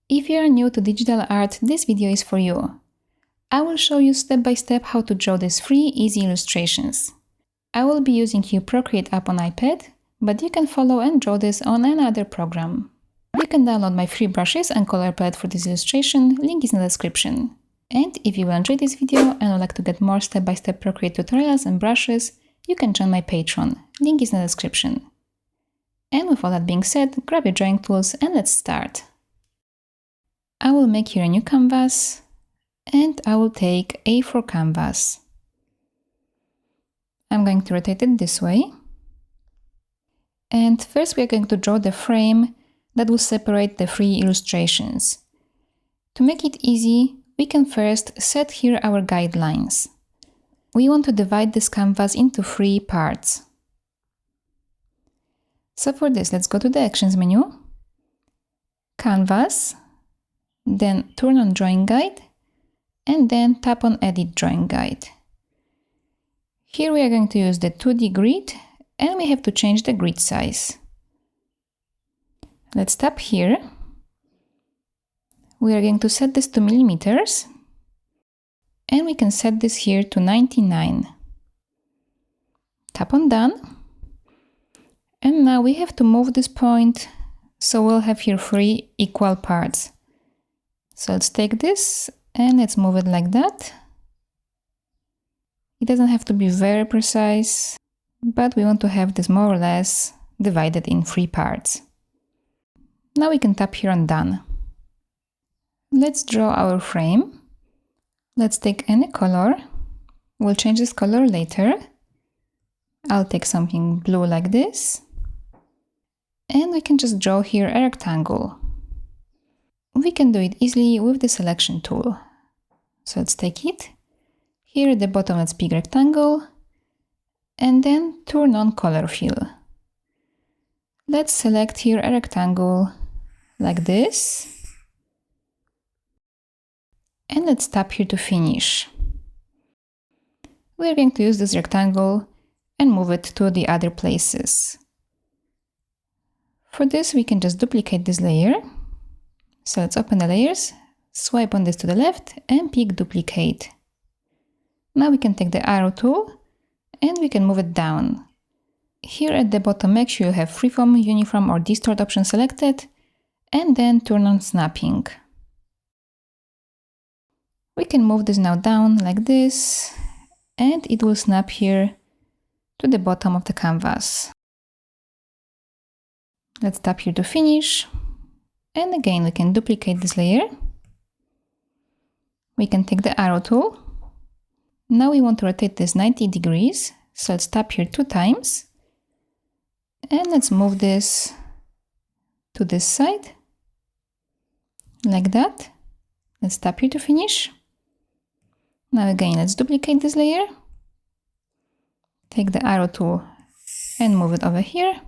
If you are new to digital art, this video is for you. I will show you step by step how to draw these 3 easy illustrations. I will be using your Procreate app on iPad, but you can follow and draw this on another program. You can download my free brushes and color palette for this illustration, link is in the description. And if you will enjoy this video and would like to get more step-by-step Procreate tutorials and brushes, you can join my Patreon, link is in the description. And with all that being said, grab your drawing tools and let's start. I will make here a new canvas, and I will take A4 canvas. I'm going to rotate it this way. And first we are going to draw the frame that will separate the 3 illustrations. To make it easy, we can first set here our guidelines. We want to divide this canvas into 3 parts. So for this, let's go to the Actions menu, Canvas, then turn on Drawing Guide, and then tap on Edit Drawing Guide. Here we are going to use the 2D grid, and we have to change the grid size. Let's tap here. We are going to set this to millimeters, and we can set this here to 99. Tap on Done. And now we have to move this point, so we'll have here 3 equal parts. So let's take this and let's move it like that. It doesn't have to be very precise, but we want to have this more or less divided in 3 parts. Now we can tap here on Done. Let's draw our frame. Let's take any color. We'll change this color later. I'll take something blue like this. And we can just draw here a rectangle. We can do it easily with the selection tool. So let's take it. Here at the bottom, let's pick rectangle. And then turn on color fill. Let's select here a rectangle like this. And let's tap here to finish. We are going to use this rectangle and move it to the other places. For this, we can just duplicate this layer. So let's open the layers, swipe on this to the left and pick duplicate. Now we can take the arrow tool and we can move it down. Here at the bottom, make sure you have freeform, uniform or distort option selected and then turn on snapping. We can move this now down like this and it will snap here to the bottom of the canvas. Let's tap here to finish. And again, we can duplicate this layer. We can take the arrow tool. Now we want to rotate this 90 degrees. So let's tap here 2 times. And let's move this to this side. Like that. Let's tap here to finish. Now again, let's duplicate this layer. Take the arrow tool and move it over here.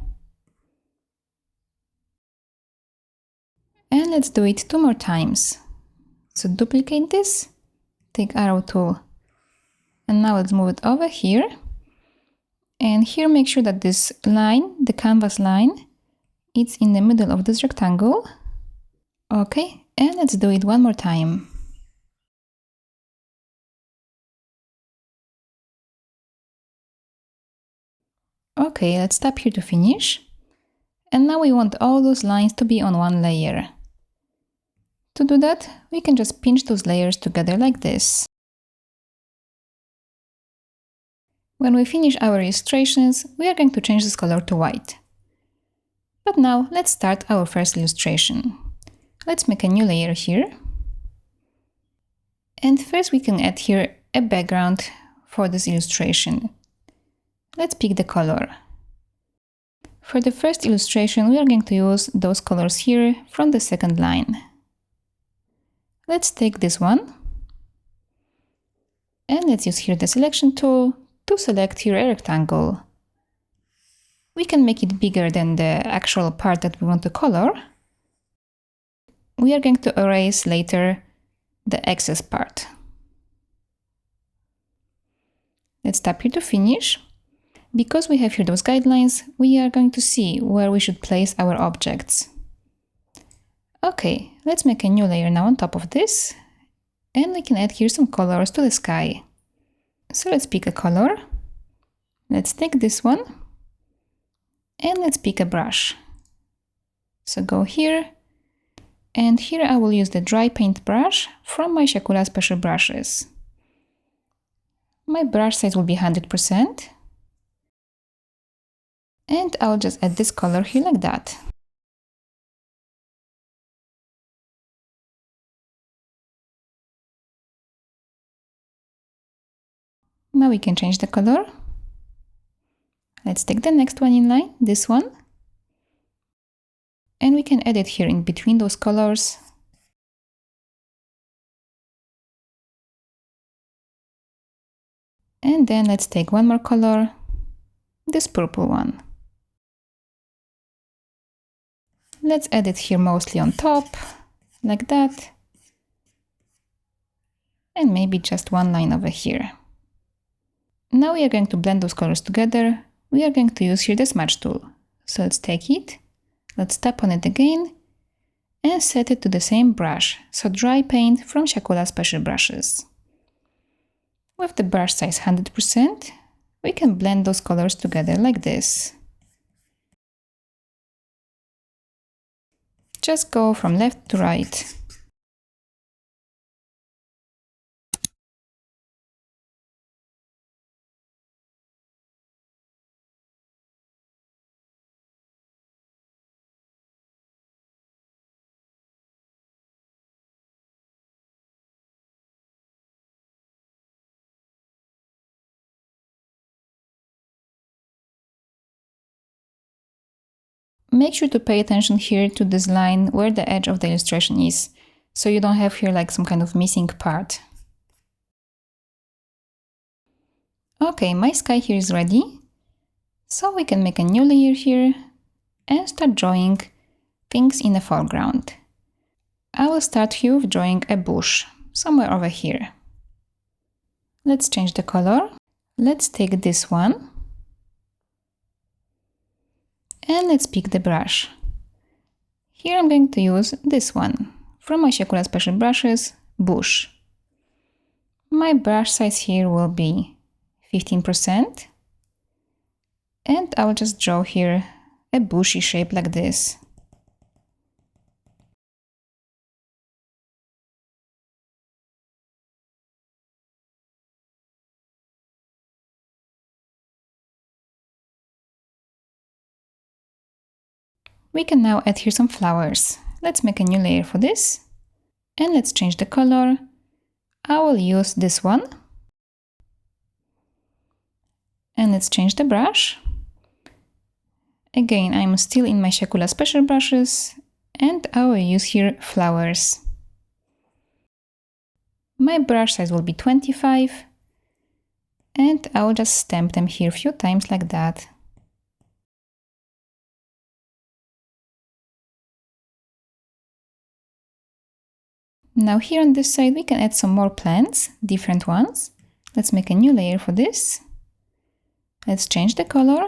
And let's do it 2 more times. So duplicate this, take arrow tool, and now let's move it over here. And here make sure that this line, the canvas line, it's in the middle of this rectangle. Okay, and let's do it 1 more time. Okay, let's tap here to finish. And now we want all those lines to be on 1 layer. To do that, we can just pinch those layers together like this. When we finish our illustrations, we are going to change this color to white. But now, let's start our first illustration. Let's make a new layer here. And first we can add here a background for this illustration. Let's pick the color. For the first illustration, we are going to use those colors here from the second line. Let's take this one. And let's use here the selection tool to select here a rectangle. We can make it bigger than the actual part that we want to color. We are going to erase later the excess part. Let's tap here to finish. Because we have here those guidelines, we are going to see where we should place our objects. Okay, let's make a new layer now on top of this, and we can add here some colors to the sky. So let's pick a color. Let's take this one, and let's pick a brush. So go here, and here I will use the dry paint brush from my Siakulaart special brushes. My brush size will be 100%. And I'll just add this color here like that. Now we can change the color. Let's take the next one in line, this one. And we can add it here in between those colors. And then let's take one more color, this purple one. Let's add it here mostly on top, like that. And maybe just one line over here. Now we are going to blend those colors together. We are going to use here the smudge tool. So let's take it, let's tap on it again, and set it to the same brush, so dry paint from Siakulaart special brushes. With the brush size 100%, we can blend those colors together like this. Just go from left to right. Make sure to pay attention here to this line where the edge of the illustration is, so you don't have here like some kind of missing part. Okay, my sky here is ready, so we can make a new layer here and start drawing things in the foreground. I will start here with drawing a bush, somewhere over here. Let's change the color. Let's take this one. And let's pick the brush. Here I'm going to use this one, from my Siakulaart special brushes, Bush. My brush size here will be 15%. And I will just draw here a bushy shape like this. We can now add here some flowers. Let's make a new layer for this. And let's change the color. I will use this one. And let's change the brush. Again, I'm still in my Siakulaart special brushes, and I will use here flowers. My brush size will be 25, and I will just stamp them here a few times like that. Now here on this side we can add some more plants, different ones. Let's make a new layer for this. Let's change the color.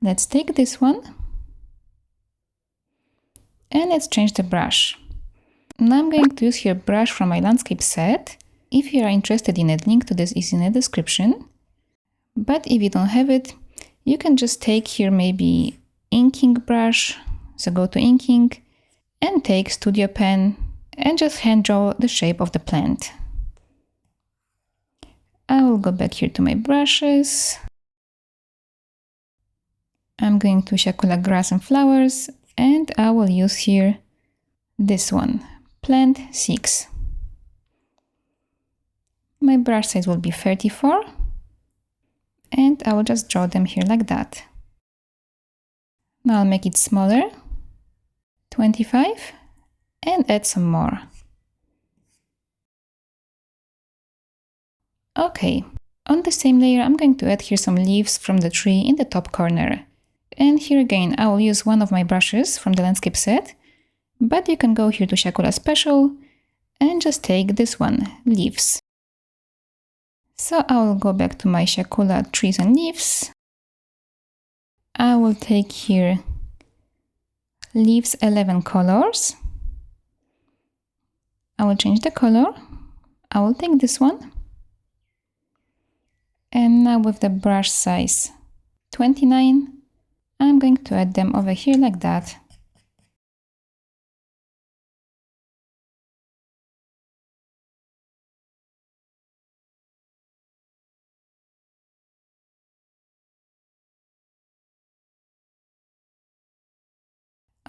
Let's take this one. And let's change the brush. Now I'm going to use here a brush from my landscape set. If you are interested in it, link to this is in the description. But if you don't have it, you can just take here maybe inking brush. So go to inking and take studio pen and just hand draw the shape of the plant. I will go back here to my brushes. I'm going to Siakulaart grass and flowers, and I will use here this one, plant 6. My brush size will be 34, and I will just draw them here like that. Now I'll make it smaller, 25, and add some more. Okay, on the same layer I'm going to add here some leaves from the tree in the top corner. And here again I will use one of my brushes from the landscape set, but you can go here to Siakulaart Special and just take this one, leaves. So I will go back to my Siakulaart trees and leaves. I will take here leaves 11 colors. I will change the color. I will take this one. And now with the brush size 29, I'm going to add them over here like that.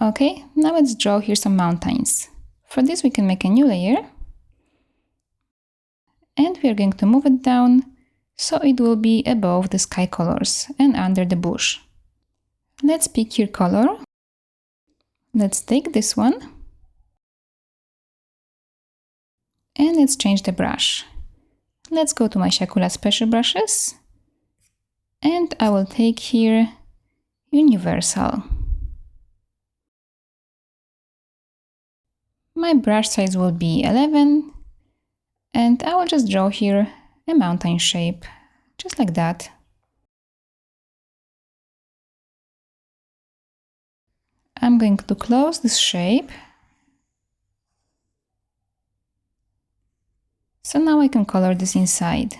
Okay, now let's draw here some mountains. For this we can make a new layer. And we are going to move it down so it will be above the sky colors and under the bush. Let's pick your color. Let's take this one. And let's change the brush. Let's go to my siakulaart special brushes. And I will take here Universal. My brush size will be 11. And I will just draw here a mountain shape, just like that. I'm going to close this shape. So now I can color this inside.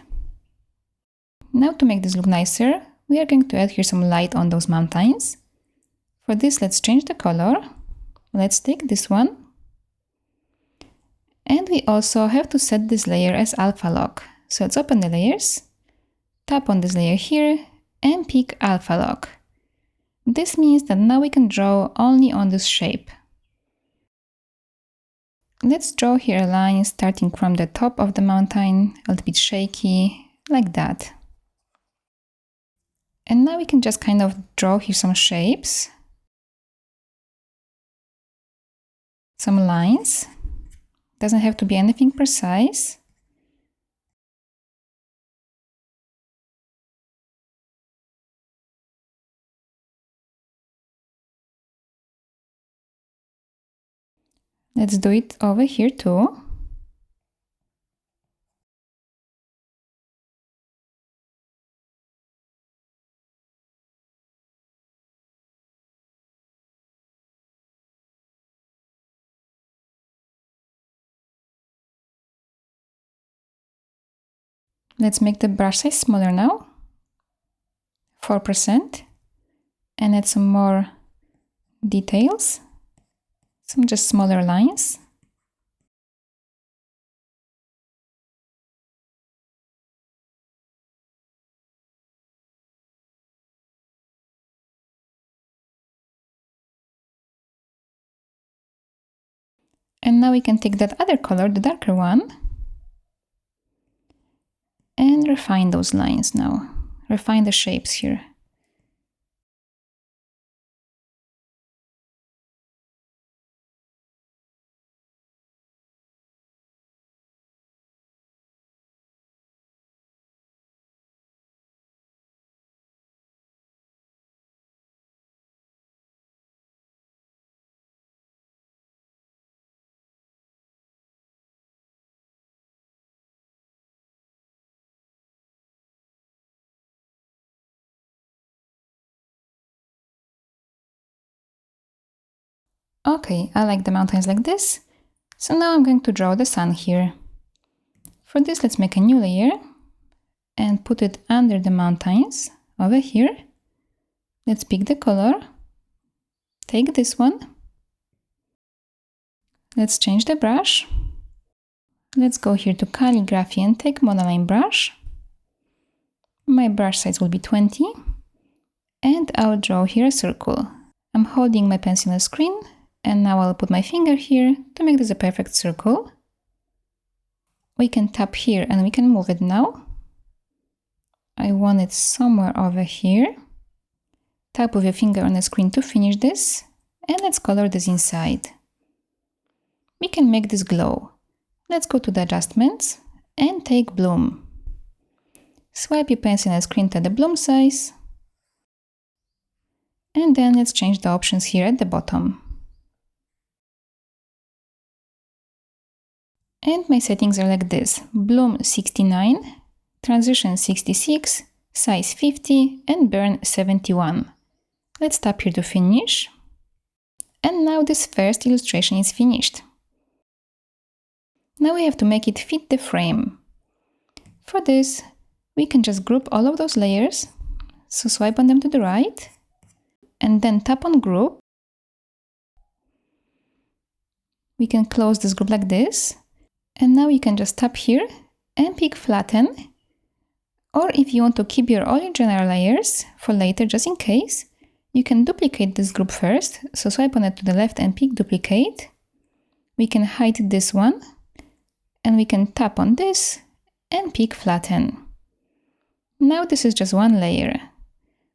Now to make this look nicer, we are going to add here some light on those mountains. For this, let's change the color. Let's take this one. And we also have to set this layer as alpha lock. So let's open the layers, tap on this layer here, and pick alpha lock. This means that now we can draw only on this shape. Let's draw here a line starting from the top of the mountain, a little bit shaky, like that. And now we can just kind of draw here some shapes, some lines. Doesn't have to be anything precise. Let's do it over here too. Let's make the brush size smaller now, 4%, and add some more details, some just smaller lines. And now we can take that other color, the darker one, and refine those lines now. Refine the shapes here. Okay, I like the mountains like this. So now I'm going to draw the sun here. For this, let's make a new layer and put it under the mountains over here. Let's pick the color. Take this one. Let's change the brush. Let's go here to calligraphy and take monoline brush. My brush size will be 20. And I'll draw here a circle. I'm holding my pencil on the screen. And now I'll put my finger here to make this a perfect circle. We can tap here and we can move it now. I want it somewhere over here. Tap with your finger on the screen to finish this. And let's color this inside. We can make this glow. Let's go to the adjustments and take bloom. Swipe your pencil on the screen to the bloom size. And then let's change the options here at the bottom. And my settings are like this: bloom 69, transition 66, size 50, and burn 71. Let's tap here to finish. And now this first illustration is finished. Now we have to make it fit the frame. For this, we can just group all of those layers. So swipe on them to the right, and then tap on group. We can close this group like this. And now you can just tap here and pick flatten. Or if you want to keep your original layers for later, just in case, you can duplicate this group first. So swipe on it to the left and pick duplicate. We can hide this one, and we can tap on this and pick flatten. Now this is just one layer.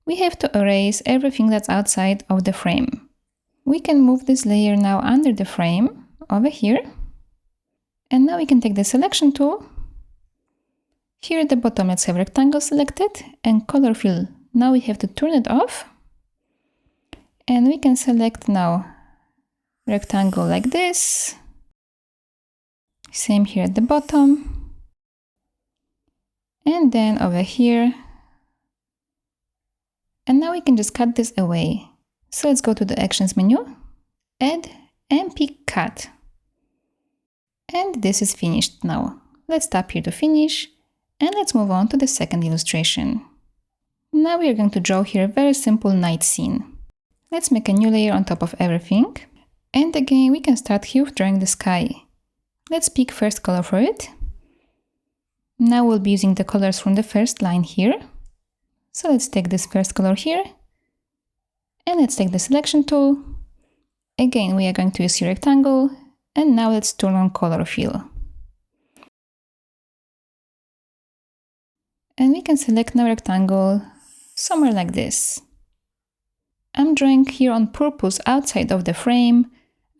We have to erase everything that's outside of the frame. We can move this layer now under the frame, over here. And now we can take the selection tool. Here at the bottom, let's have rectangle selected and color fill. Now we have to turn it off. And we can select now rectangle like this. Same here at the bottom. And then over here. And now we can just cut this away. So let's go to the Actions menu, Add, and pick Cut. And this is finished now. Let's tap here to finish, and let's move on to the second illustration. Now we are going to draw here a very simple night scene. Let's make a new layer on top of everything. And again, we can start here with drawing the sky. Let's pick first color for it. Now we'll be using the colors from the first line here. So let's take this first color here. And let's take the selection tool. Again, we are going to use here rectangle. And now let's turn on color fill. And we can select now rectangle somewhere like this. I'm drawing here on purpose outside of the frame,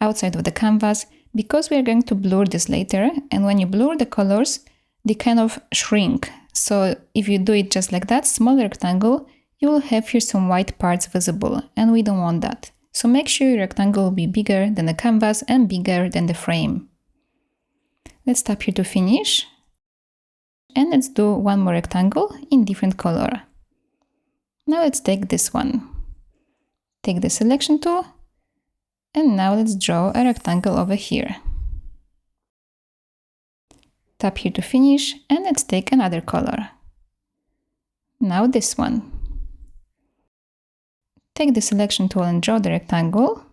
outside of the canvas, because we are going to blur this later. And when you blur the colors, they kind of shrink. So if you do it just like that, small rectangle, you will have here some white parts visible, and we don't want that. So make sure your rectangle will be bigger than the canvas and bigger than the frame. Let's tap here to finish. And let's do one more rectangle in different color. Now let's take this one. Take the selection tool. And now let's draw a rectangle over here. Tap here to finish, and let's take another color. Now this one. Take the selection tool and draw the rectangle.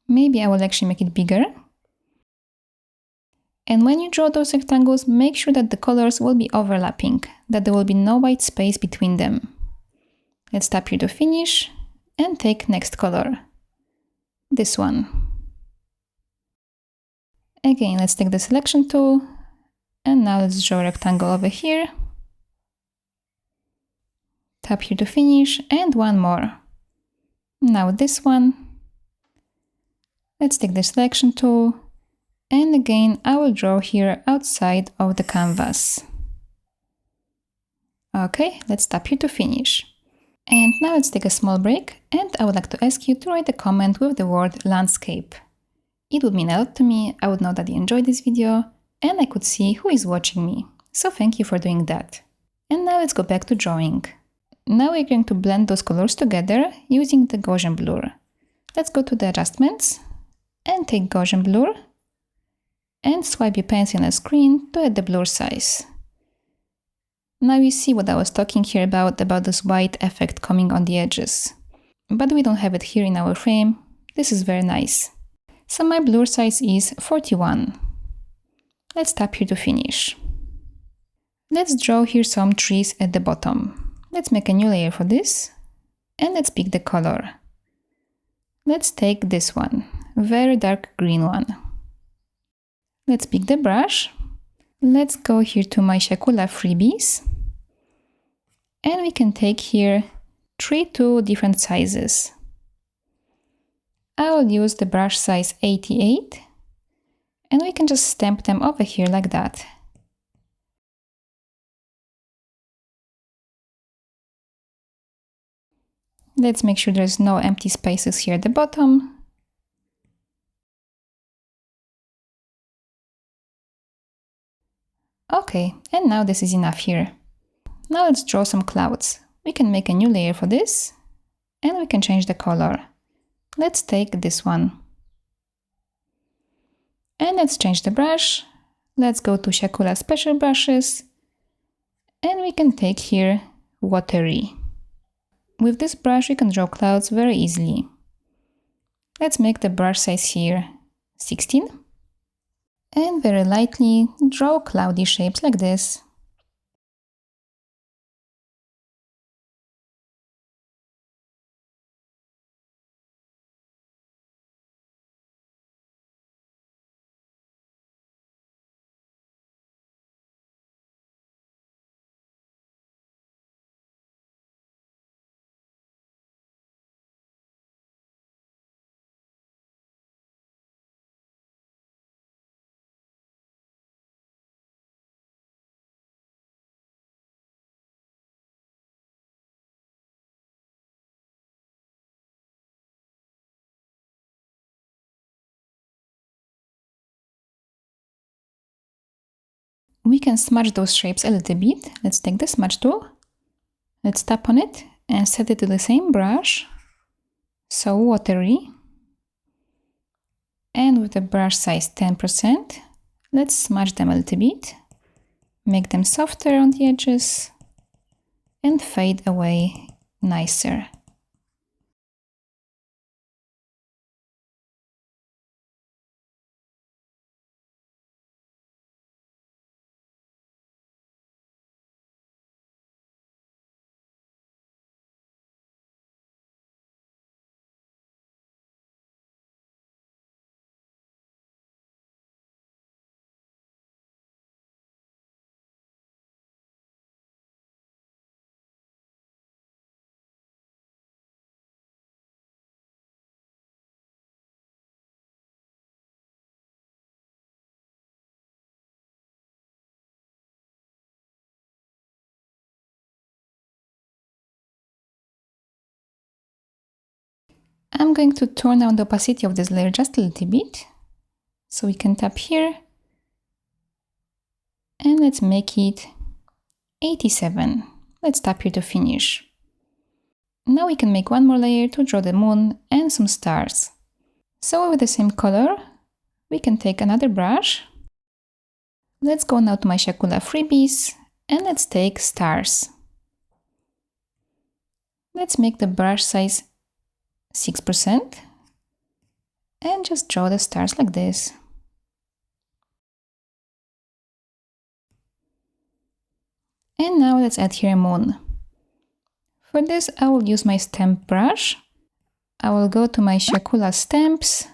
Maybe I will actually make it bigger. And when you draw those rectangles, make sure that the colors will be overlapping, that there will be no white space between them. Let's tap here to finish and take next color. This one. Again, let's take the selection tool, and now let's draw a rectangle over here. Tap here to finish, and one more. Now this one. Let's take the selection tool, and again I will draw here outside of the canvas. Okay, let's tap here to finish. And now let's take a small break, and I would like to ask you to write a comment with the word landscape. It would mean a lot to me. I would know that you enjoyed this video, and I could see who is watching me. So thank you for doing that. And now let's go back to drawing. Now we're going to blend those colors together using the Gaussian blur. Let's go to the adjustments and take Gaussian blur and swipe your pencil on the screen to add the blur size. Now you see what I was talking here about this white effect coming on the edges. But we don't have it here in our frame. This is very nice. So my blur size is 41. Let's tap here to finish. Let's draw here some trees at the bottom. Let's make a new layer for this, and let's pick the color. Let's take this one, very dark green one. Let's pick the brush. Let's go here to my siakulaart freebies, and we can take here 2 different sizes. I will use the brush size 88, and we can just stamp them over here like that. Let's make sure there's no empty spaces here at the bottom. Okay, and now this is enough here. Now let's draw some clouds. We can make a new layer for this, and we can change the color. Let's take this one. And let's change the brush. Let's go to siakulaart special brushes, and we can take here watery. With this brush we can draw clouds very easily. Let's make the brush size here 16. And very lightly draw cloudy shapes like this. We can smudge those shapes a little bit. Let's take the smudge tool. Let's tap on it and set it to the same brush. So watery. And with the brush size 10%, let's smudge them a little bit. Make them softer on the edges and fade away nicer. I'm going to turn down the opacity of this layer just a little bit. So we can tap here and let's make it 87. Let's tap here to finish. Now we can make one more layer to draw the moon and some stars. So with the same color, we can take another brush. Let's go now to my siakulaart freebies and let's take stars. Let's make the brush size 6% and just draw the stars like this. And now let's add here a moon. For this I will use my stamp brush. I will go to my siakulaart stamps.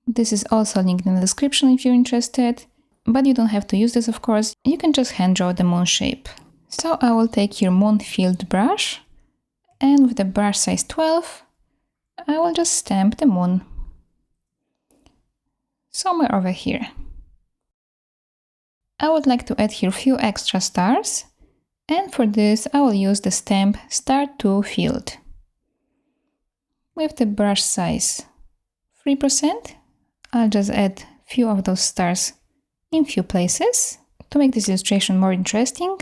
This is also linked in the description if you're interested, but you don't have to use this of course, you can just hand draw the moon shape. So I will take your moon filled brush and with the brush size 12, I will just stamp the moon somewhere over here. I would like to add here a few extra stars, and for this I will use the stamp Star 2 Filled. With the brush size 3%, I'll just add a few of those stars in few places to make this illustration more interesting.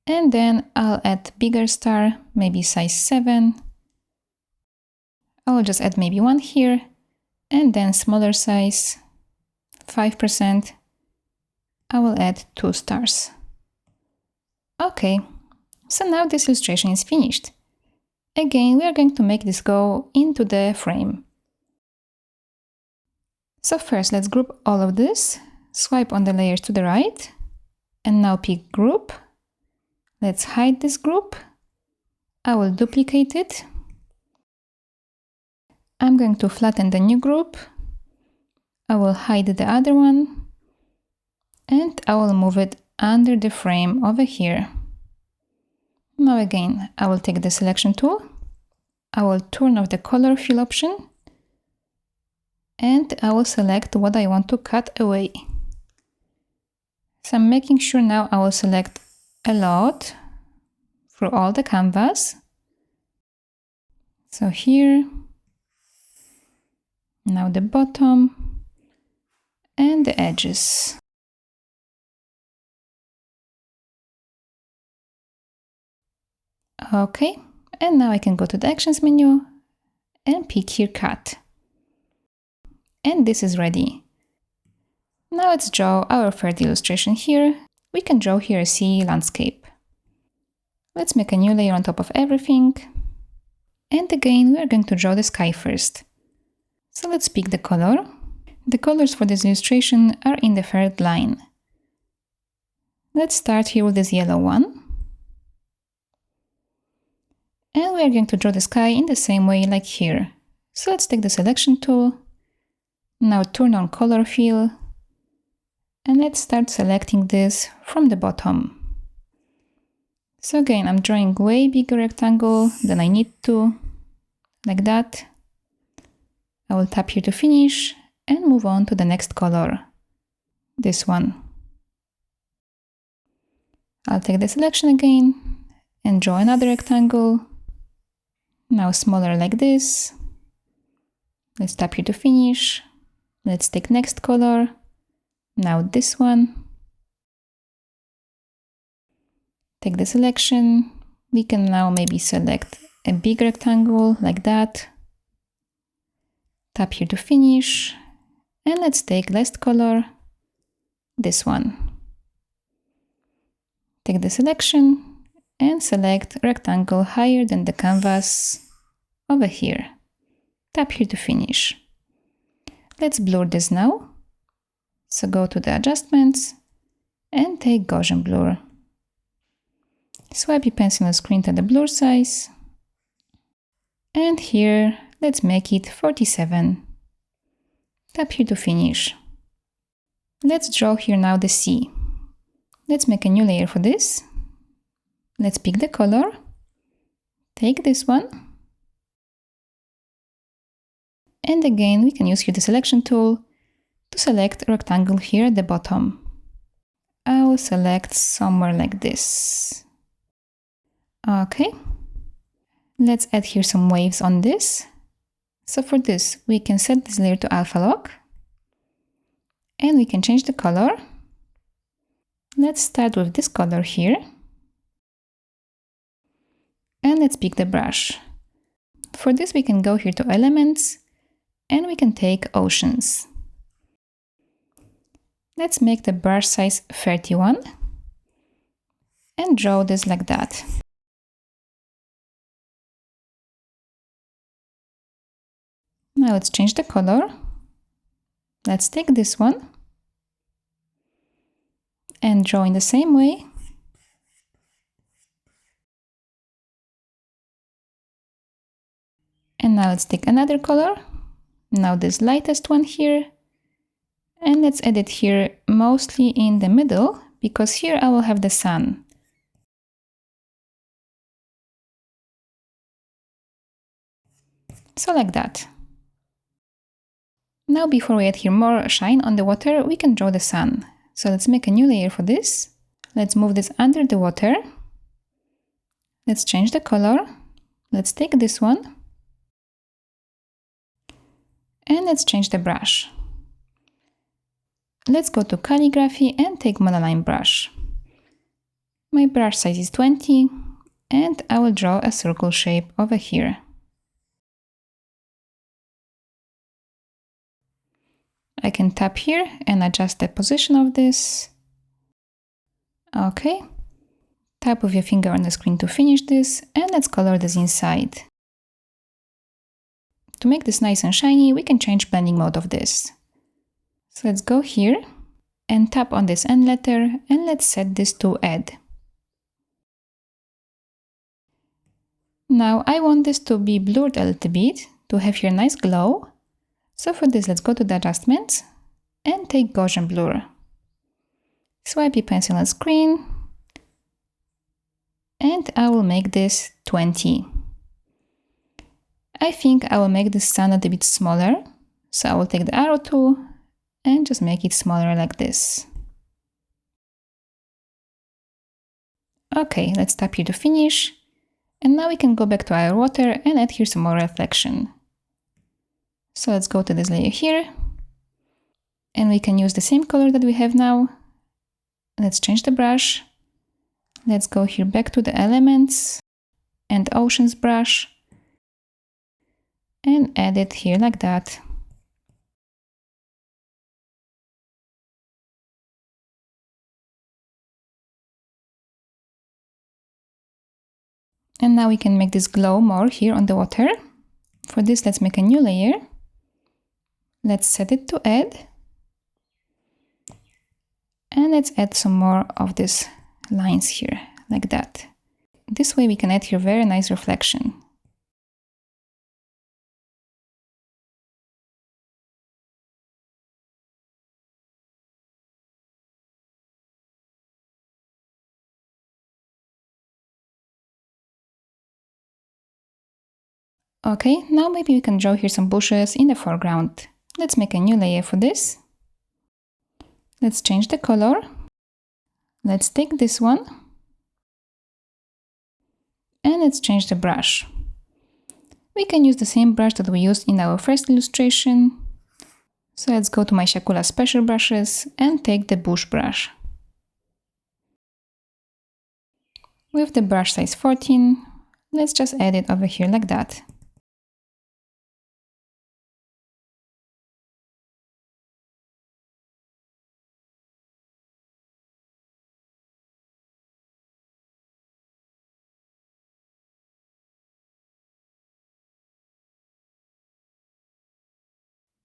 And then I'll add bigger star, maybe size 7. I'll just add maybe one here, and then smaller size, 5%. I will add 2 stars. Okay, so now this illustration is finished. Again, we are going to make this go into the frame. So first, let's group all of this. Swipe on the layers to the right, and now pick group. Let's hide this group. I will duplicate it. I'm going to flatten the new group. I will hide the other one. And I will move it under the frame over here. Now again, I will take the selection tool. I will turn off the color fill option. And I will select what I want to cut away. So I'm making sure now I will select a lot through all the canvas. So here, now the bottom and the edges. Okay, And now I can go to the Actions menu and pick here Cut. And this is ready. Now let's draw our third illustration here. We can draw here a sea landscape. Let's make a new layer on top of everything. And again, we are going to draw the sky first. So let's pick the color. The colors for this illustration are in the third line. Let's start here with this yellow one. And we are going to draw the sky in the same way like here. So let's take the selection tool. Now turn on color fill. And let's start selecting this from the bottom. So again, I'm drawing way bigger rectangle than I need to, like that. I will tap here to finish and move on to the next color, this one. I'll take the selection again and draw another rectangle. Now smaller like this. Let's tap here to finish. Let's take next color. Now this one. Take the selection. We can now maybe select a big rectangle like that. Tap here to finish. And let's take last color, this one. Take the selection and select rectangle higher than the canvas over here. Tap here to finish. Let's blur this now. So go to the adjustments and take Gaussian blur. Swipe your pencil on the screen to the blur size. And here, let's make it 47. Tap here to finish. Let's draw here now the sea. Let's make a new layer for this. Let's pick the color. Take this one. And again, we can use here the selection tool to select a rectangle here at the bottom. I will select somewhere like this. Okay. Let's add here some waves on this. So for this, we can set this layer to alpha lock. And we can change the color. Let's start with this color here. And let's pick the brush. For this, we can go here to Elements, and we can take Oceans. Let's make the brush size 31 and draw this like that. Now let's change the color. Let's take this one and draw in the same way. And now let's take another color. Now this lightest one here. And let's add it here mostly in the middle, because here I will have the sun. So like that. Now before we add here more shine on the water, we can draw the sun. So let's make a new layer for this. Let's move this under the water. Let's change the color. Let's take this one. And let's change the brush. Let's go to calligraphy and take monoline brush. My brush size is 20 and I will draw a circle shape over here. I can tap here and adjust the position of this. Okay. Tap with your finger on the screen to finish this, and let's color this inside. To make this nice and shiny, we can change blending mode of this. So let's go here and tap on this N letter, and let's set this to Add. Now I want this to be blurred a little bit to have here nice glow. So for this, let's go to the adjustments and take Gaussian blur. Swipe your pencil on the screen, and I will make this 20. I think I will make this sun a little bit smaller, so I will take the arrow tool and just make it smaller like this. Okay, let's tap here to finish, and now we can go back to our water and add here some more reflection. So let's go to this layer here, and we can use the same color that we have now. Let's change the brush. Let's go here back to the elements, and oceans brush and add it here like that. And now we can make this glow more here on the water. For this, let's make a new layer. Let's set it to add. And let's add some more of these lines here, like that. This way we can add here very nice reflection. Okay, now maybe we can draw here some bushes in the foreground. Let's make a new layer for this. Let's change the color. Let's take this one. And let's change the brush. We can use the same brush that we used in our first illustration. So let's go to my siakulaart special brushes and take the bush brush. With the brush size 14, let's just add it over here like that.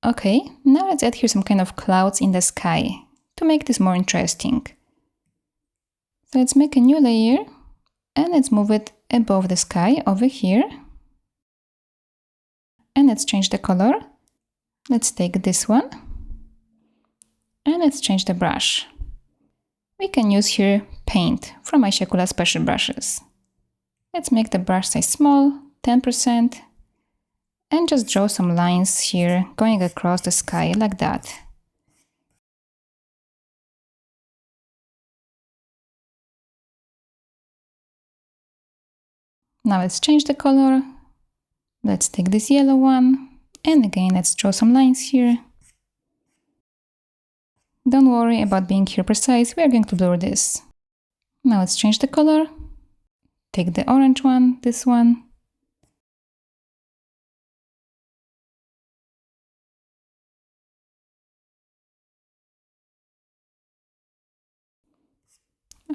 Okay, now let's add here some kind of clouds in the sky to make this more interesting. So let's make a new layer and let's move it above the sky over here. And let's change the color. Let's take this one and let's change the brush. We can use here paint from my siakulaart special brushes. Let's make the brush size small, 10%. And just draw some lines here going across the sky like that. Now let's change the color. Let's take this yellow one. And again, let's draw some lines here. Don't worry about being here precise, we are going to blur this. Now let's change the color. Take the orange one, this one.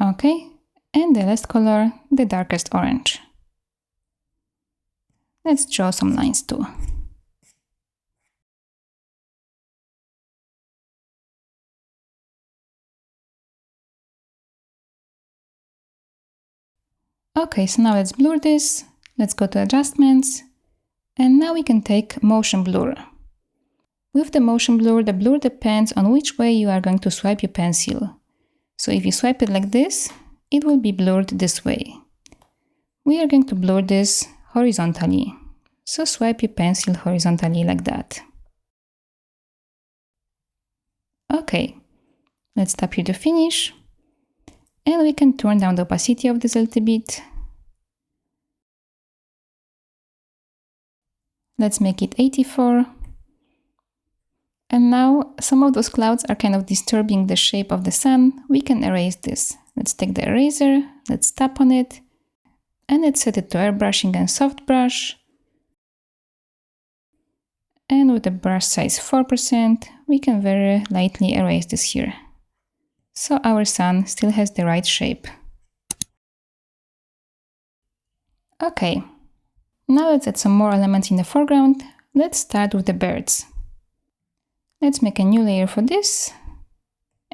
Okay, and the last color, the darkest orange. Let's draw some lines too. Okay, so now let's blur this. Let's go to adjustments. And now we can take motion blur. With the motion blur, the blur depends on which way you are going to swipe your pencil. So if you swipe it like this, it will be blurred this way. We are going to blur this horizontally. So swipe your pencil horizontally like that. Okay, let's tap here to finish. And we can turn down the opacity of this a little bit. Let's make it 84. And now some of those clouds are kind of disturbing the shape of the sun. We can erase this. Let's take the eraser, let's tap on it, and let's set it to airbrushing and soft brush. And with the brush size 4%, we can very lightly erase this here. So our sun still has the right shape. Okay, now let's add some more elements in the foreground. Let's start with the birds. Let's make a new layer for this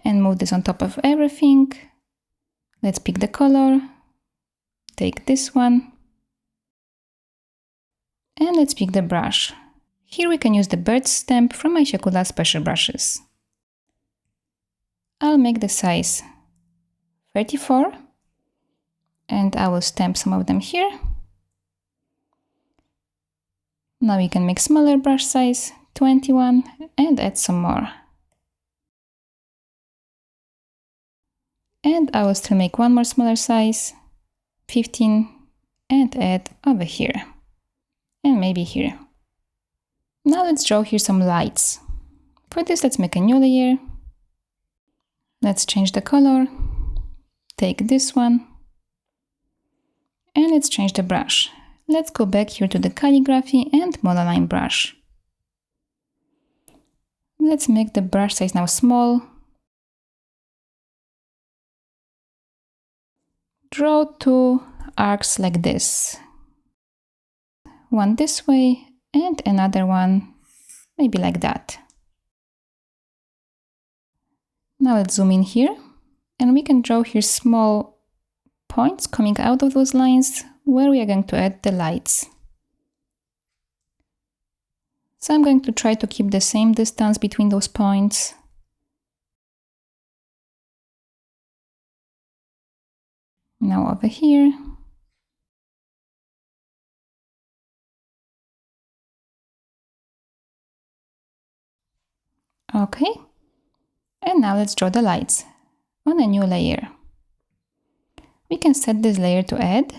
and move this on top of everything. Let's pick the color, take this one, and let's pick the brush. Here we can use the bird stamp from my siakulaart special brushes. I'll make the size 34 and I will stamp some of them here. Now we can make smaller brush size, 21, and add some more. And I will still make one more smaller size, 15, and add over here. And maybe here. Now let's draw here some lights. For this, let's make a new layer. Let's change the color. Take this one. And let's change the brush. Let's go back here to the calligraphy and monoline brush. Let's make the brush size now small. Draw 2 arcs like this. One this way and another one maybe like that. Now let's zoom in here and we can draw here small points coming out of those lines where we are going to add the lights. So I'm going to try to keep the same distance between those points. Now over here. Okay. And now let's draw the lights on a new layer. We can set this layer to add.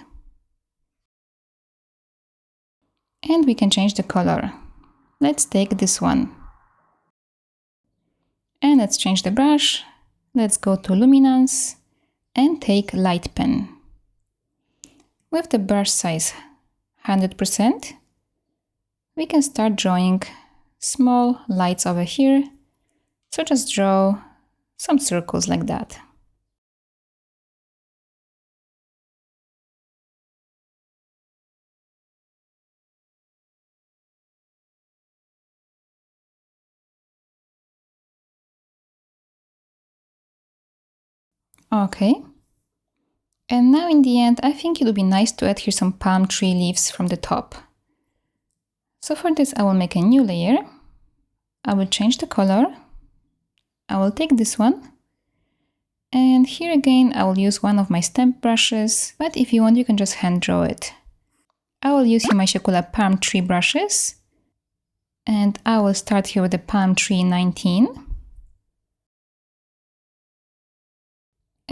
And we can change the color. Let's take this one. And let's change the brush. Let's go to luminance and take light pen. With the brush size 100%, we can start drawing small lights over here. So just draw some circles like that. Okay. And now in the end, I think it would be nice to add here some palm tree leaves from the top. So for this, I will make a new layer. I will change the color. I will take this one. And here again, I will use one of my stamp brushes, but if you want, you can just hand draw it. I will use here my siakulaart palm tree brushes. And I will start here with the palm tree 19.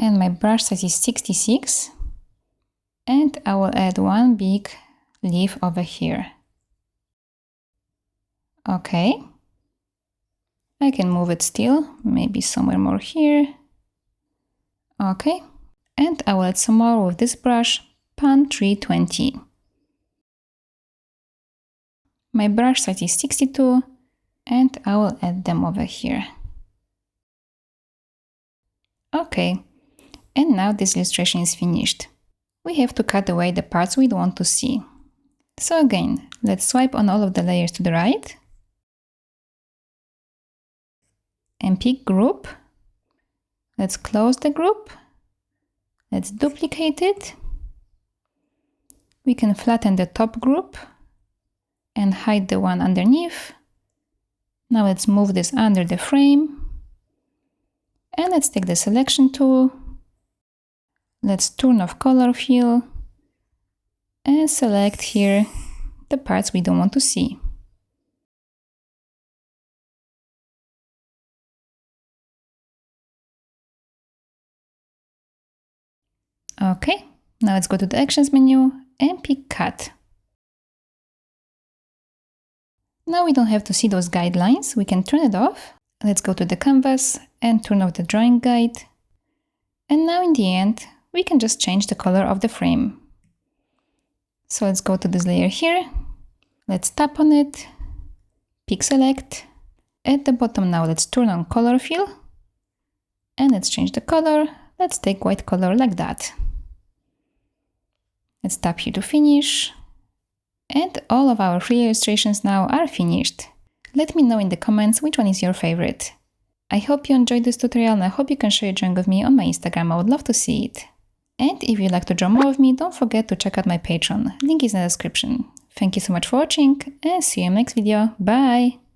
And my brush size is 66. And I will add one big leaf over here. Okay. I can move it still, maybe somewhere more here. Okay. And I will add some more with this brush, palm tree 20. My brush size is 62. And I will add them over here. Okay. And now this illustration is finished. We have to cut away the parts we don't want to see. So again, let's swipe on all of the layers to the right. And pick group. Let's close the group. Let's duplicate it. We can flatten the top group and hide the one underneath. Now let's move this under the frame. And let's take the selection tool. Let's turn off color fill and select here the parts we don't want to see. Okay, now let's go to the Actions menu and pick Cut. Now we don't have to see those guidelines, we can turn it off. Let's go to the canvas and turn off the drawing guide. And now in the end, we can just change the color of the frame. So let's go to this layer here. Let's tap on it, pick Select. At the bottom now let's turn on color fill. And let's change the color. Let's take white color like that. Let's tap here to finish. And all of our free illustrations now are finished. Let me know in the comments which one is your favorite. I hope you enjoyed this tutorial and I hope you can share your drawing with me on my Instagram. I would love to see it. And if you'd like to draw more of me, don't forget to check out my Patreon. Link is in the description. Thank you so much for watching and see you in the next video. Bye!